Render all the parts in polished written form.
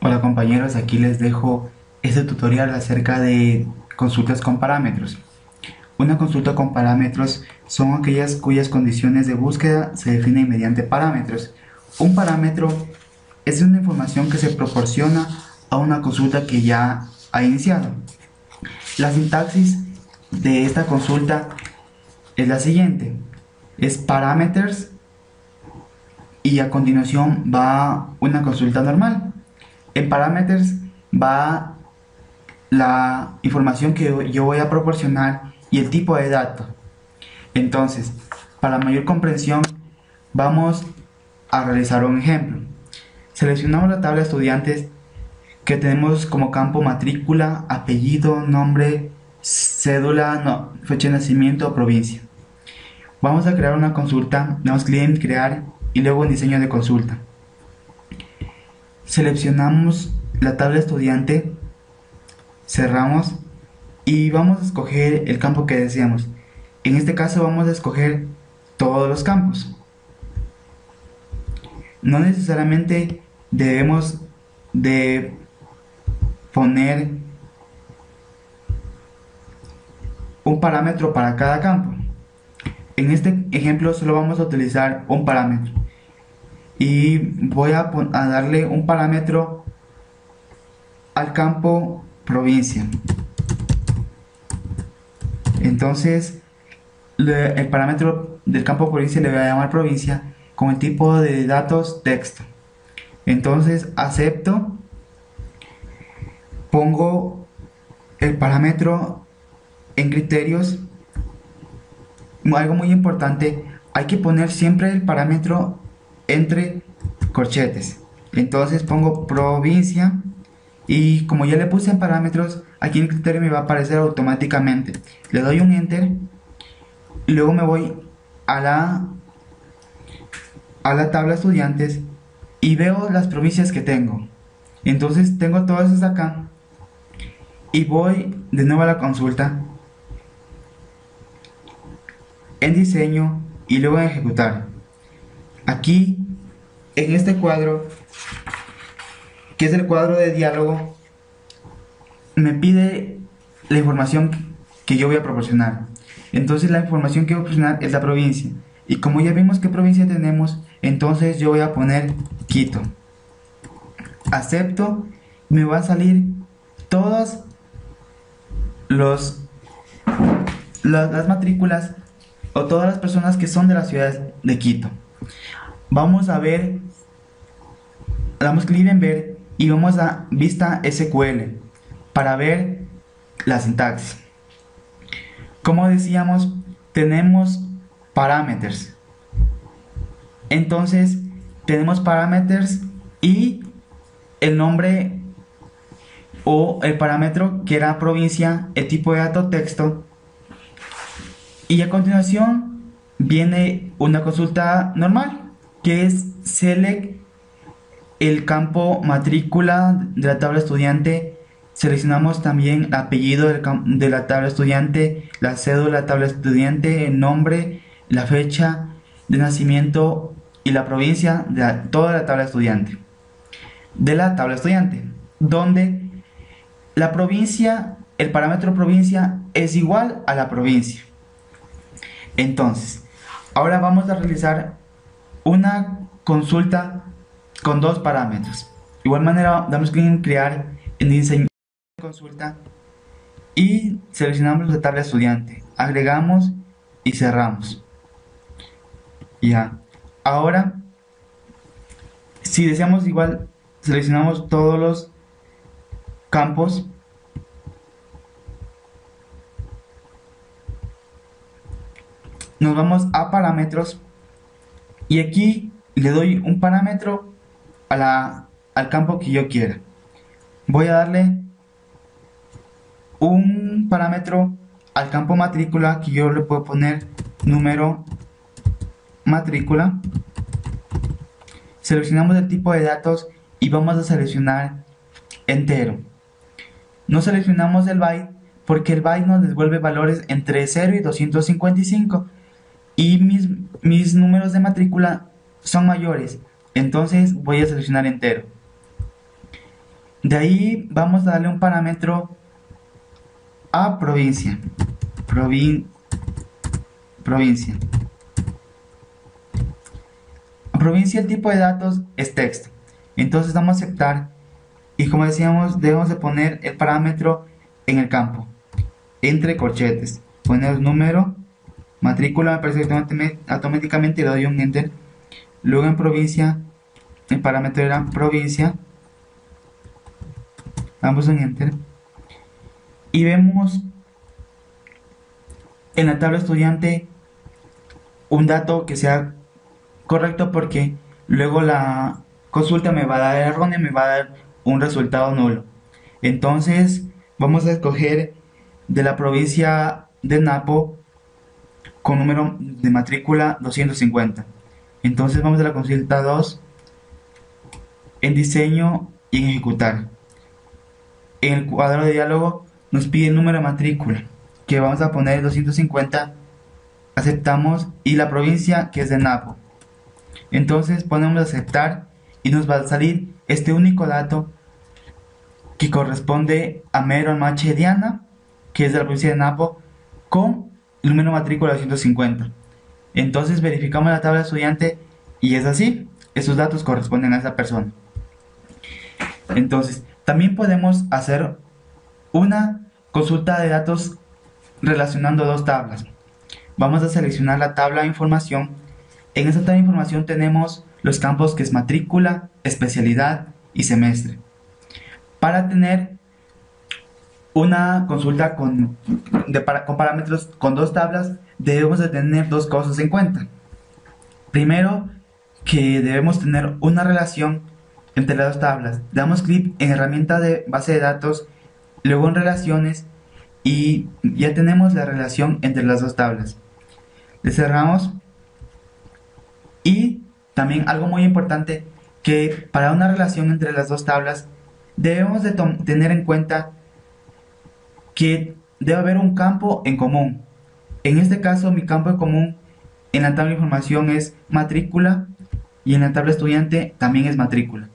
Hola compañeros, aquí les dejo este tutorial acerca de consultas con parámetros. Una consulta con parámetros son aquellas cuyas condiciones de búsqueda se definen mediante parámetros. Un parámetro es una información que se proporciona a una consulta que ya ha iniciado. La sintaxis de esta consulta es la siguiente: es parameters y a continuación va una consulta normal. En parameters va la información que yo voy a proporcionar y el tipo de dato. Entonces, para mayor comprensión, vamos a realizar un ejemplo. Seleccionamos la tabla de estudiantes que tenemos como campo matrícula, apellido, nombre, cédula, fecha de nacimiento o provincia. Vamos a crear una consulta, damos clic en crear y luego en diseño de consulta. Seleccionamos la tabla estudiante, cerramos y vamos a escoger el campo que deseamos. En este caso vamos a escoger todos los campos. No necesariamente debemos de poner un parámetro para cada campo. En este ejemplo solo vamos a utilizar un parámetro y voy a darle un parámetro al campo provincia. Entonces el parámetro del campo provincia le voy a llamar provincia con el tipo de datos texto. Entonces acepto, pongo el parámetro en criterios. Algo muy importante, hay que poner siempre el parámetro entre corchetes. Entonces pongo provincia y como ya le puse en parámetros, aquí en el criterio me va a aparecer automáticamente. Le doy un enter y luego me voy a la tabla estudiantes y veo las provincias que tengo. Entonces tengo todas esas acá y voy de nuevo a la consulta, en diseño y luego en ejecutar. Aquí en este cuadro, que es el cuadro de diálogo, me pide la información que yo voy a proporcionar. Entonces la información que voy a proporcionar es la provincia, y como ya vimos qué provincia tenemos, entonces yo voy a poner Quito. Acepto, me va a salir todas las matrículas o todas las personas que son de la ciudad de Quito. Vamos a ver, damos clic en ver y vamos a vista SQL para ver la sintaxis. Como decíamos, tenemos parámetros. Entonces tenemos parámetros y el nombre o el parámetro que era provincia, el tipo de dato texto, y a continuación viene una consulta normal que es select el campo matrícula de la tabla estudiante. Seleccionamos también el apellido de la tabla estudiante, la cédula de la tabla estudiante, el nombre, la fecha de nacimiento y la provincia de toda la tabla estudiante. De la tabla estudiante, donde la provincia, el parámetro provincia es igual a la provincia. Entonces, ahora vamos a realizar una consulta con dos parámetros. De igual manera, damos clic en crear, en diseño de consulta y seleccionamos la tabla estudiante, agregamos y cerramos. Ya, ahora, si deseamos igual, seleccionamos todos los campos nos vamos a parámetros y aquí le doy un parámetro al campo que yo quiera. Voy a darle un parámetro al campo matrícula que yo le puedo poner número matrícula. Seleccionamos el tipo de datos y vamos a seleccionar entero. No seleccionamos el byte porque el byte nos devuelve valores entre 0 y 255 y mis números de matrícula son mayores, entonces voy a seleccionar entero. De ahí vamos a darle un parámetro a provincia. Provincia. Provincia, el tipo de datos es texto. Entonces vamos a aceptar y como decíamos debemos de poner el parámetro en el campo, entre corchetes. Poner número, matrícula, me aparece automáticamente y le doy un enter. Luego en provincia, el parámetro era provincia. Damos un enter. Y vemos en la tabla estudiante un dato que sea correcto porque luego la consulta me va a dar erróneo, me va a dar un resultado nulo. Entonces vamos a escoger de la provincia de Napo con número de matrícula 250. Entonces vamos a la consulta 2 en diseño y en ejecutar. En el cuadro de diálogo nos pide el número de matrícula que vamos a poner 250, aceptamos, y la provincia que es de Napo. Entonces ponemos aceptar y nos va a salir este único dato que corresponde a Mero Almache Diana, que es de la provincia de Napo, con el número de matrícula 250. Entonces verificamos la tabla de estudiante y es así, esos datos corresponden a esa persona. Entonces, también podemos hacer una consulta de datos relacionando dos tablas. Vamos a seleccionar la tabla de información. En esta tabla de información tenemos los campos que es matrícula, especialidad y semestre. Para tener una consulta con parámetros con dos tablas, debemos de tener dos cosas en cuenta. Primero, que debemos tener una relación entre las dos tablas. Damos clic en herramienta de base de datos, luego en relaciones y ya tenemos la relación entre las dos tablas. Le cerramos y también algo muy importante, que para una relación entre las dos tablas debemos de tener en cuenta que debe haber un campo en común. En este caso mi campo en común en la tabla de información es matrícula y en la tabla estudiante también es matrícula.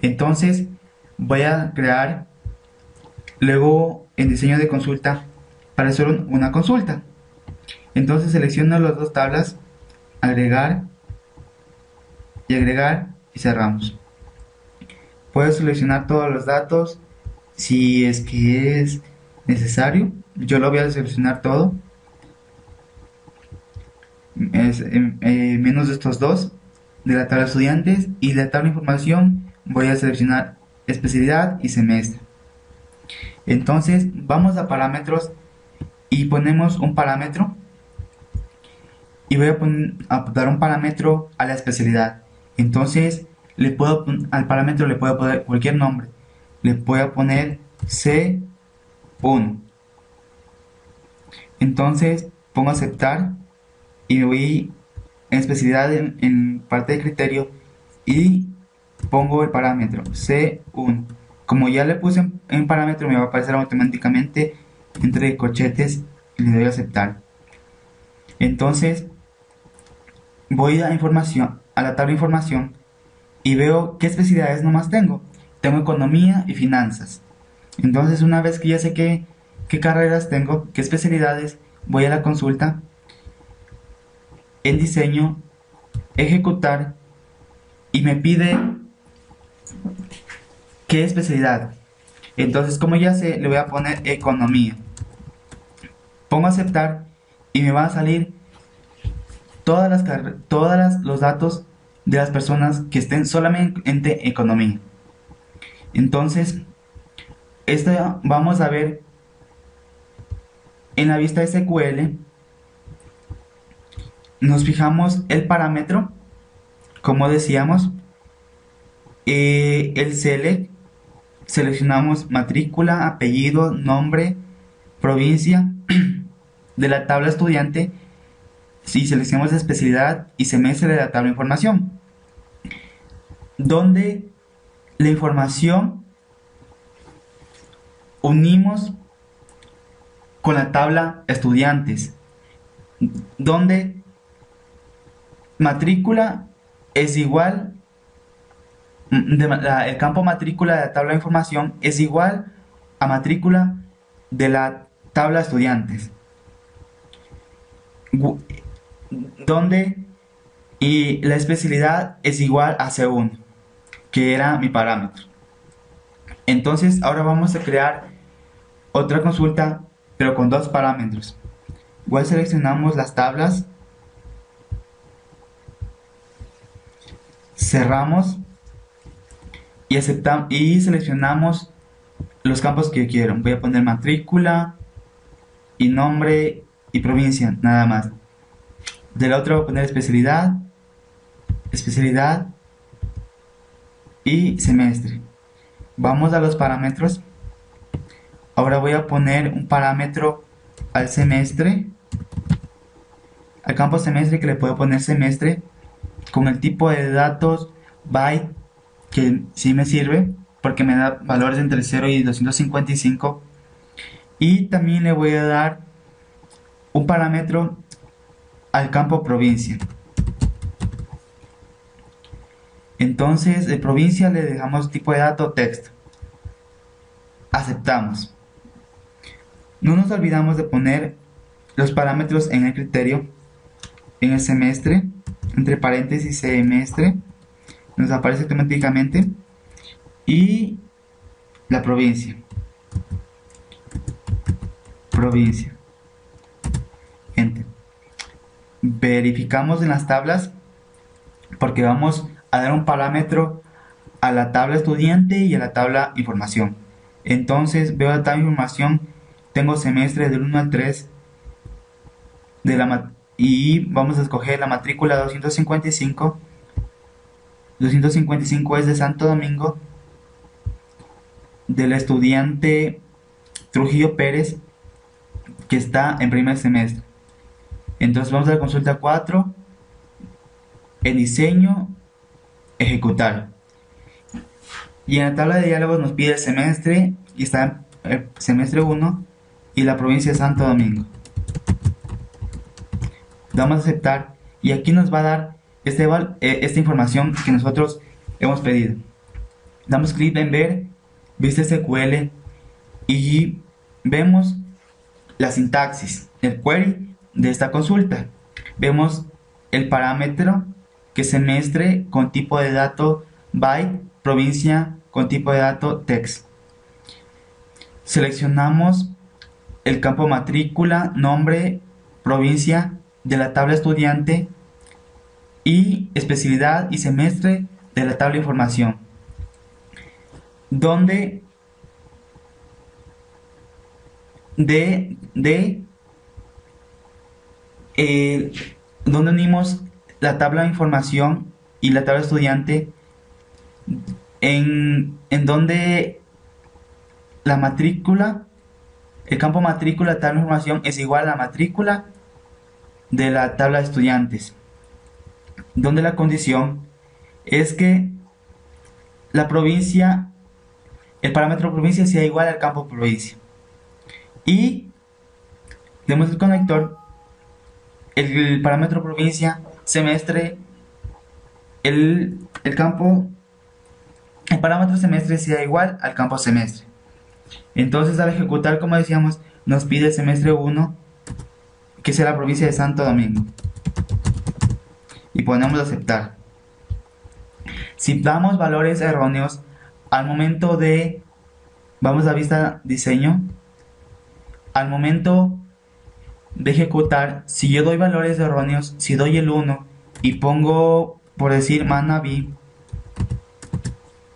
Entonces voy a crear luego en diseño de consulta para hacer una consulta. Entonces selecciono las dos tablas, agregar y cerramos. Puedo seleccionar todos los datos si es que es necesario. Yo lo voy a seleccionar todo, menos de estos dos de la tabla de estudiantes, y de la tabla de información voy a seleccionar especialidad y semestre. Entonces vamos a parámetros y ponemos un parámetro y voy a dar un parámetro a la especialidad. Entonces al parámetro le puedo poner cualquier nombre, le puedo poner C1. Entonces pongo aceptar y me voy en especialidad en parte de criterio y pongo el parámetro C1. Como ya le puse en parámetro, me va a aparecer automáticamente entre corchetes y le doy a aceptar. Entonces voy a información, a la tabla de información, y veo qué especialidades nomás tengo. Tengo economía y finanzas. Entonces una vez que ya sé qué carreras tengo, qué especialidades, voy a la consulta, en diseño, ejecutar, y me pide qué especialidad. Entonces como ya sé, le voy a poner economía. Pongo aceptar y me van a salir todos los datos de las personas que estén solamente en economía. Entonces vamos a ver en la vista SQL. Nos fijamos el parámetro, como decíamos, el select, seleccionamos matrícula, apellido, nombre, provincia de la tabla estudiante, si seleccionamos especialidad y semestre de la tabla de información, donde la información unimos con la tabla estudiantes, donde matrícula es igual el campo matrícula de la tabla de información es igual a matrícula de la tabla de estudiantes, donde y la especialidad es igual a C1, que era mi parámetro. Entonces ahora vamos a crear otra consulta, pero con dos parámetros. Igual seleccionamos las tablas, cerramos y aceptamos y seleccionamos los campos que yo quiero. Voy a poner matrícula y nombre y provincia, nada más. De la otra voy a poner especialidad y semestre. Vamos a los parámetros. Ahora voy a poner un parámetro al semestre, al campo semestre, que le puedo poner semestre con el tipo de datos byte, que sí me sirve porque me da valores entre 0 y 255. Y también le voy a dar un parámetro al campo provincia. Entonces de provincia le dejamos tipo de dato texto. Aceptamos. No nos olvidamos de poner los parámetros en el criterio, en el semestre, entre paréntesis semestre, nos aparece automáticamente, y la provincia. Enter. Verificamos en las tablas porque vamos a dar un parámetro a la tabla estudiante y a la tabla información. Entonces veo la tabla información, tengo semestre del 1 al 3 y vamos a escoger la matrícula 255. 255 es de Santo Domingo, del estudiante Trujillo Pérez, que está en primer semestre. Entonces vamos a la consulta 4, en diseño, ejecutar. Y en la tabla de diálogos nos pide el semestre, y está en el semestre 1 y la provincia de Santo Domingo. Damos a aceptar y aquí nos va a dar esta información que nosotros hemos pedido. Damos clic en ver, vista SQL, y vemos la sintaxis, el query de esta consulta. Vemos el parámetro que semestre con tipo de dato byte, provincia con tipo de dato text. Seleccionamos el campo matrícula, nombre, provincia de la tabla estudiante y especialidad y semestre de la tabla información, donde donde unimos la tabla de información y la tabla estudiante, en donde la matrícula, el campo matrícula, tabla de información es igual a la matrícula de la tabla de estudiantes, donde la condición es que la provincia, el parámetro provincia sea igual al campo provincia, y demos el conector, el parámetro provincia, semestre, el parámetro semestre sea igual al campo semestre. Entonces al ejecutar, como decíamos, nos pide el semestre 1, que sea la provincia de Santo Domingo, y ponemos aceptar. Si damos valores erróneos al momento de, vamos a vista diseño, al momento de ejecutar, si yo doy valores erróneos, si doy el 1 y pongo, por decir, Manaví,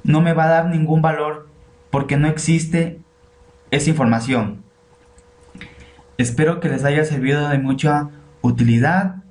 no me va a dar ningún valor porque no existe esa información. Espero que les haya servido de mucha utilidad